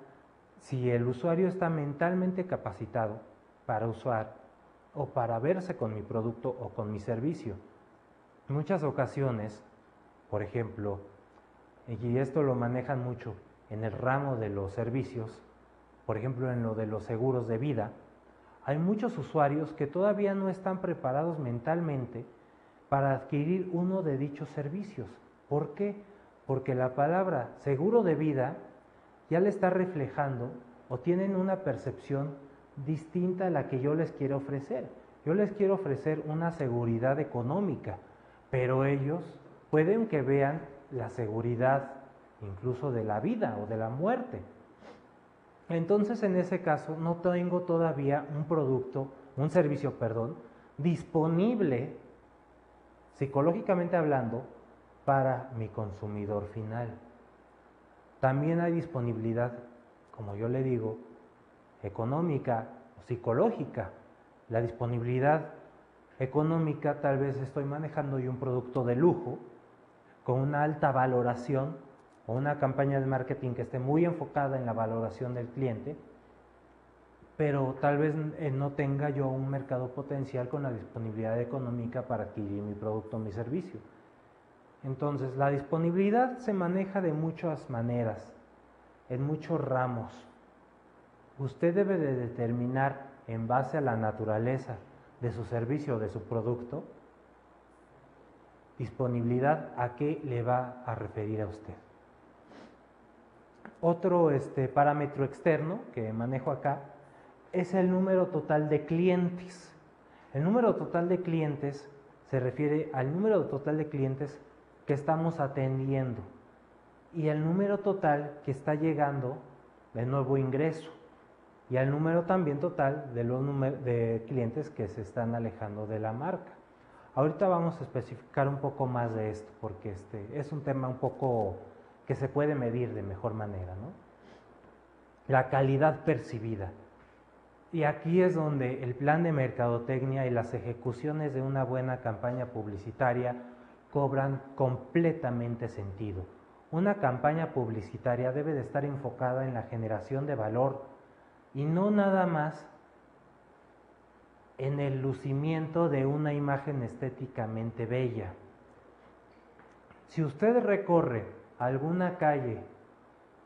si el usuario está mentalmente capacitado para usar o para verse con mi producto o con mi servicio. En muchas ocasiones, por ejemplo, y esto lo manejan mucho en el ramo de los servicios, por ejemplo en lo de los seguros de vida, hay muchos usuarios que todavía no están preparados mentalmente para adquirir uno de dichos servicios. ¿Por qué? Porque la palabra seguro de vida ya le está reflejando o tienen una percepción distinta a la que yo les quiero ofrecer. Yo les quiero ofrecer una seguridad económica, pero ellos pueden que vean la seguridad incluso de la vida o de la muerte. Entonces, en ese caso, no tengo todavía un servicio, disponible, psicológicamente hablando, para mi consumidor final. También hay disponibilidad, como yo le digo, económica o psicológica. La disponibilidad económica, tal vez estoy manejando yo un producto de lujo con una alta valoración o una campaña de marketing que esté muy enfocada en la valoración del cliente, pero tal vez no tenga yo un mercado potencial con la disponibilidad económica para adquirir mi producto o mi servicio. Entonces, la disponibilidad se maneja de muchas maneras, en muchos ramos. Usted debe de determinar, en base a la naturaleza de su servicio o de su producto, disponibilidad a qué le va a referir a usted. Otro parámetro externo que manejo acá es el número total de clientes. El número total de clientes se refiere al número total de clientes que estamos atendiendo y el número total que está llegando de nuevo ingreso y al número también total de clientes que se están alejando de la marca. Ahorita vamos a especificar un poco más de esto porque es un tema un poco que se puede medir de mejor manera, ¿no? La calidad percibida. Y aquí es donde el plan de mercadotecnia y las ejecuciones de una buena campaña publicitaria cobran completamente sentido. Una campaña publicitaria debe de estar enfocada en la generación de valor y no nada más en el lucimiento de una imagen estéticamente bella. Si usted recorre alguna calle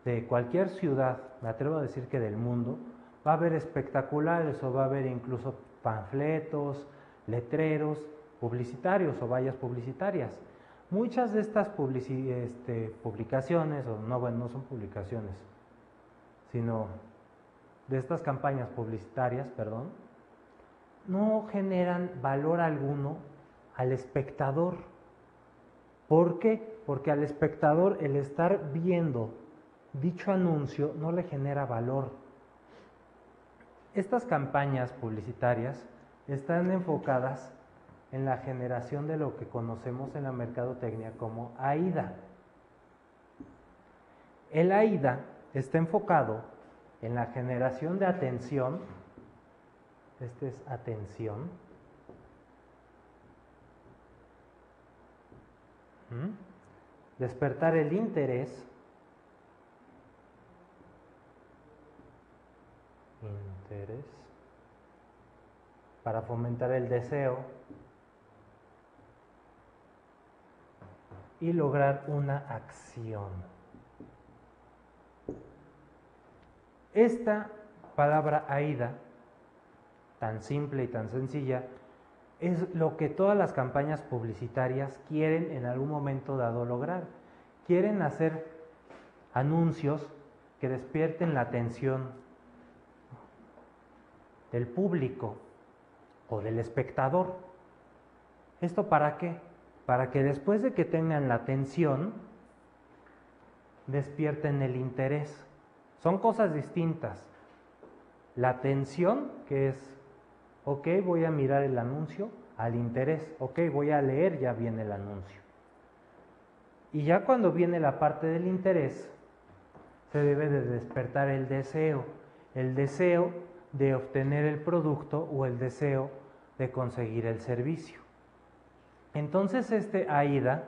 de cualquier ciudad, me atrevo a decir que del mundo, va a haber espectaculares o va a haber incluso panfletos, letreros publicitarios o vallas publicitarias. Muchas de estas publicaciones, no son publicaciones, sino de estas campañas publicitarias, no generan valor alguno al espectador. ¿Por qué? Porque al espectador el estar viendo dicho anuncio no le genera valor. Estas campañas publicitarias están enfocadas en la generación de lo que conocemos en la mercadotecnia como AIDA. El AIDA está enfocado en la generación de atención, es atención, despertar el interés, para fomentar el deseo y lograr una acción. Esta palabra AIDA, tan simple y tan sencilla, es lo que todas las campañas publicitarias quieren en algún momento dado lograr. Quieren hacer anuncios que despierten la atención del público o del espectador. ¿Esto para qué? Para que después de que tengan la atención, despierten el interés. Son cosas distintas. La atención, que es, ok, voy a mirar el anuncio, al interés, ok, voy a leer, ya viene el anuncio. Y ya cuando viene la parte del interés, se debe de despertar el deseo de obtener el producto o el deseo de conseguir el servicio. Entonces este AIDA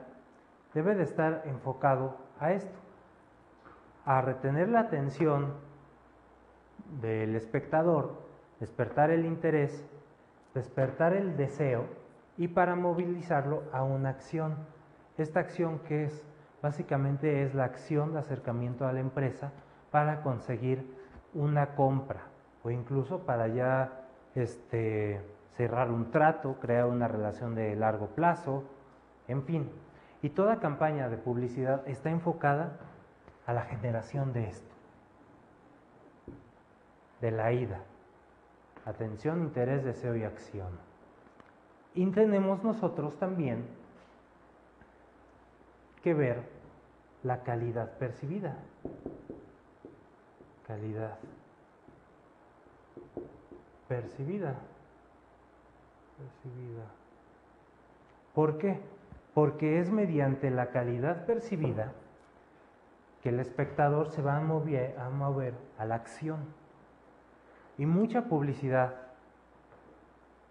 debe de estar enfocado a esto, a retener la atención del espectador, despertar el interés, despertar el deseo y para movilizarlo a una acción. Esta acción que es, básicamente es la acción de acercamiento a la empresa para conseguir una compra o incluso para ya cerrar un trato, crear una relación de largo plazo, en fin. Y toda campaña de publicidad está enfocada a la generación de esto, de la AIDA: atención, interés, deseo y acción. Y tenemos nosotros también que ver la calidad percibida. Calidad percibida. ¿Por qué? Porque es mediante la calidad percibida que el espectador se va a mover a la acción. Y mucha publicidad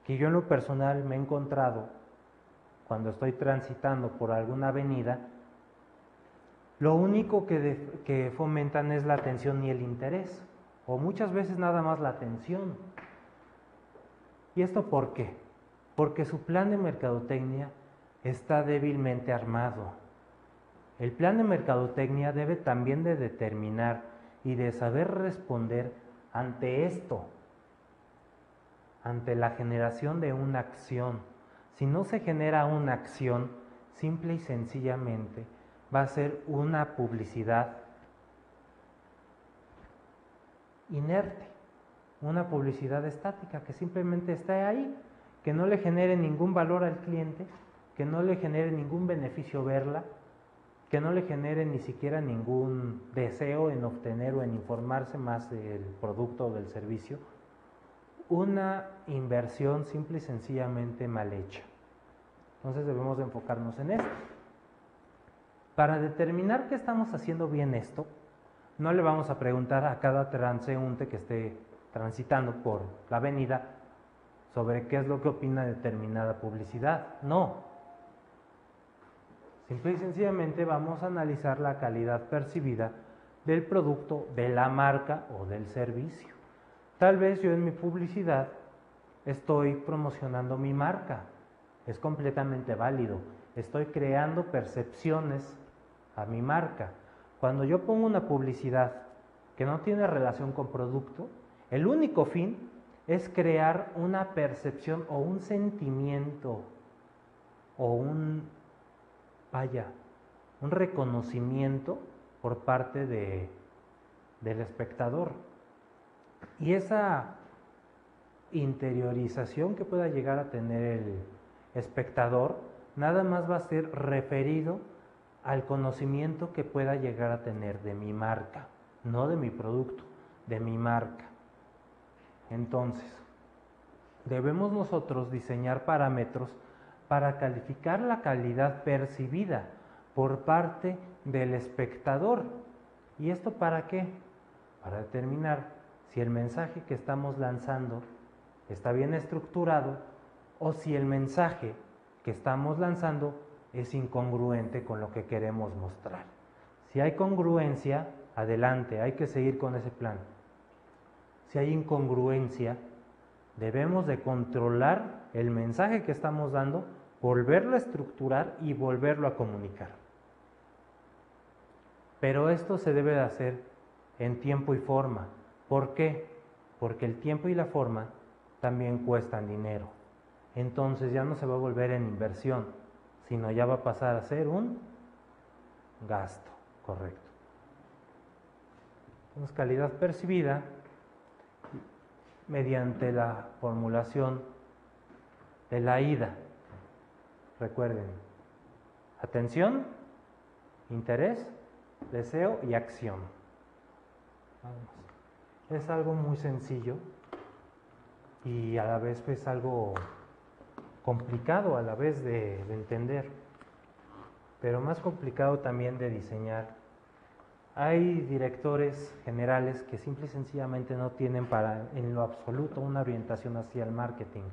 que yo en lo personal me he encontrado cuando estoy transitando por alguna avenida, lo único que fomentan es la atención y el interés, o muchas veces nada más la atención. ¿Y esto por qué? Porque su plan de mercadotecnia está débilmente armado. El plan de mercadotecnia debe también de determinar y de saber responder ante esto, ante la generación de una acción. Si no se genera una acción, simple y sencillamente va a ser una publicidad inerte, una publicidad estática que simplemente está ahí, que no le genere ningún valor al cliente, que no le genere ningún beneficio verla, que no le genere ni siquiera ningún deseo en obtener o en informarse más del producto o del servicio. Una inversión simple y sencillamente mal hecha. Entonces debemos de enfocarnos en esto. Para determinar que estamos haciendo bien esto, no le vamos a preguntar a cada transeúnte que esté transitando por la avenida sobre qué es lo que opina de determinada publicidad. No. Simple y sencillamente vamos a analizar la calidad percibida del producto, de la marca o del servicio. Tal vez yo en mi publicidad estoy promocionando mi marca, es completamente válido, estoy creando percepciones a mi marca. Cuando yo pongo una publicidad que no tiene relación con producto, el único fin es crear una percepción o un sentimiento o un reconocimiento por parte del espectador. Y esa interiorización que pueda llegar a tener el espectador nada más va a ser referido al conocimiento que pueda llegar a tener de mi marca, no de mi producto, de mi marca. Entonces, debemos nosotros diseñar parámetros para calificar la calidad percibida por parte del espectador. ¿Y esto para qué? Para determinar si el mensaje que estamos lanzando está bien estructurado o si el mensaje que estamos lanzando es incongruente con lo que queremos mostrar. Si hay congruencia, adelante, hay que seguir con ese plan. Si hay incongruencia, debemos de controlar el mensaje que estamos dando, volverlo a estructurar y volverlo a comunicar. Pero esto se debe de hacer en tiempo y forma. ¿Por qué? Porque el tiempo y la forma también cuestan dinero. Entonces ya no se va a volver en inversión, sino ya va a pasar a ser un gasto, correcto. Entonces, calidad percibida mediante la formulación de la IDA. Recuerden, atención, interés, deseo y acción. Es algo muy sencillo y a la vez pues algo complicado a la vez de entender, pero más complicado también de diseñar. Hay directores generales que simple y sencillamente no tienen en lo absoluto una orientación hacia el marketing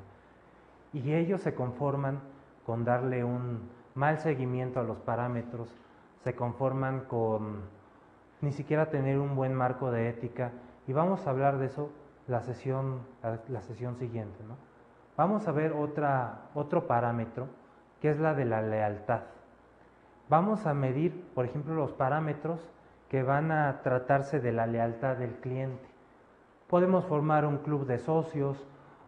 y ellos se conforman con darle un mal seguimiento a los parámetros, se conforman con ni siquiera tener un buen marco de ética, y vamos a hablar de eso la sesión siguiente, ¿no? Vamos a ver otro parámetro que es la de la lealtad. Vamos a medir, por ejemplo, los parámetros que van a tratarse de la lealtad del cliente. Podemos formar un club de socios,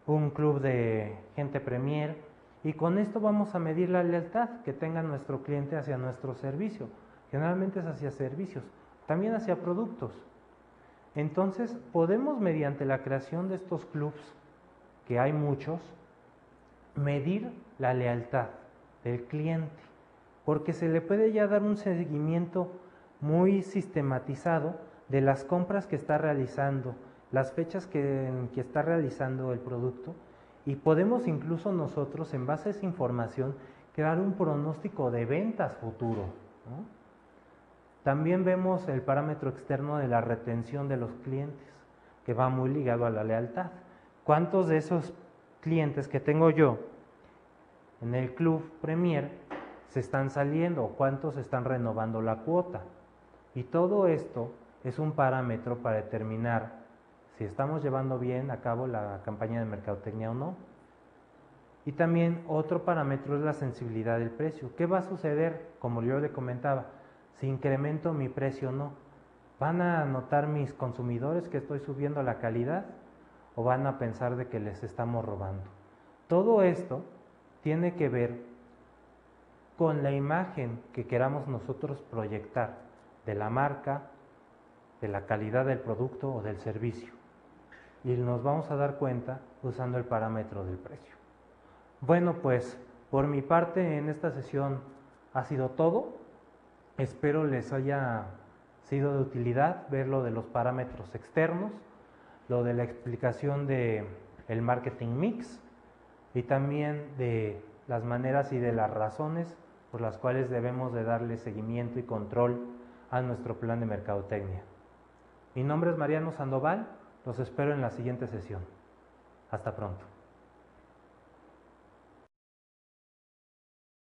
un club de gente premier, y con esto vamos a medir la lealtad que tenga nuestro cliente hacia nuestro servicio. Generalmente es hacia servicios, también hacia productos. Entonces podemos, mediante la creación de estos clubs, que hay muchos, medir la lealtad del cliente, porque se le puede ya dar un seguimiento muy sistematizado de las compras que está realizando, las fechas en que está realizando el producto, y podemos incluso nosotros, en base a esa información, crear un pronóstico de ventas futuro, ¿no? También vemos el parámetro externo de la retención de los clientes, que va muy ligado a la lealtad. ¿Cuántos de esos clientes que tengo yo en el Club Premier se están saliendo? ¿Cuántos están renovando la cuota? Y todo esto es un parámetro para determinar si estamos llevando bien a cabo la campaña de mercadotecnia o no. Y también otro parámetro es la sensibilidad del precio. ¿Qué va a suceder? Como yo le comentaba, si incremento mi precio o no. ¿Van a notar mis consumidores que estoy subiendo la calidad o van a pensar de que les estamos robando? Todo esto tiene que ver con la imagen que queramos nosotros proyectar de la marca, de la calidad del producto o del servicio. Y nos vamos a dar cuenta usando el parámetro del precio. Bueno, pues por mi parte en esta sesión ha sido todo. Espero les haya sido de utilidad ver lo de los parámetros externos, lo de la explicación de el marketing mix y también de las maneras y de las razones por las cuales debemos de darle seguimiento y control a nuestro plan de mercadotecnia. Mi nombre es Mariano Sandoval, los espero en la siguiente sesión. Hasta pronto.